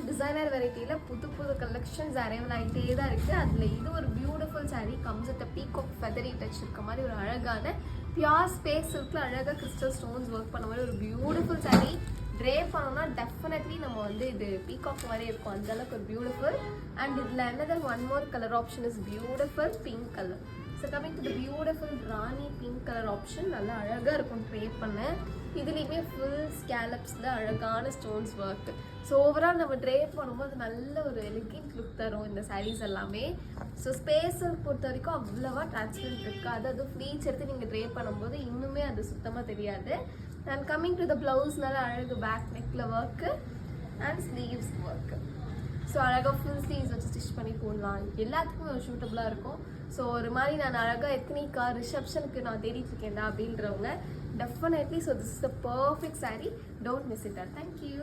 Designer வெரைட்டியில் புது புது collections arrival ஆகிட்டே தான் இருக்குது. அதில் இது ஒரு beautiful sari. Comes with peacock feathery touch இருக்க மாதிரி ஒரு அழகான பியூர் ஸ்பேஸ் சில்கில் அழகாக கிறிஸ்டல் ஸ்டோன்ஸ் ஒர்க் பண்ண மாதிரி ஒரு பியூட்டிஃபுல் சாரீ. ட்ரே பண்ணோம்னா டெஃபினெட்லி நம்ம வந்து இது பீகாக் மாதிரி இருக்கும், அந்தளவுக்கு ஒரு பியூட்டிஃபுல். அண்ட் இதில் என்னதான் one more colour option is beautiful pink colour. So coming to the beautiful Rani pink colour option. நல்லா அழகாக இருக்கும் ட்ரே பண்ண. இதுலேயுமே ஃபுல் ஸ்கேலப்ஸில் அழகான ஸ்டோன்ஸ் ஒர்க். ஸோ ஓவரால் நம்ம ட்ரே பண்ணும்போது நல்ல ஒரு எலிகென்ட் லுக் தரும் இந்த சாரீஸ் எல்லாமே. ஸோ ஸ்பேஸை பொறுத்த வரைக்கும் அவ்வளோவா டிரான்ஸ்பரண்ட் இருக்காது. அதுவும் ஃப்ளீட்ஸ் எடுத்து நீங்கள் ட்ரே பண்ணும்போது இன்னுமே அது சுத்தமாக தெரியாது. அண்ட் கம்மிங் டு த ப்ளவுஸ்னால அழகு பேக் நெக்கில் work and sleeves work. So அழகாக ஃபுல் ஸ்லீவ்ஸ் வச்சு ஸ்டிச் பண்ணி போடலாம். எல்லாத்துக்குமே ஒரு சூட்டபுளாக இருக்கும். ஸோ ஒரு மாதிரி நான் அழகாக எத்னிக்காக ரிசப்ஷனுக்கு நான் தேடிட்டு இருக்கேன்டா அப்படின்றவங்க definitely. So this is the perfect sari. Don't miss it. Thank you.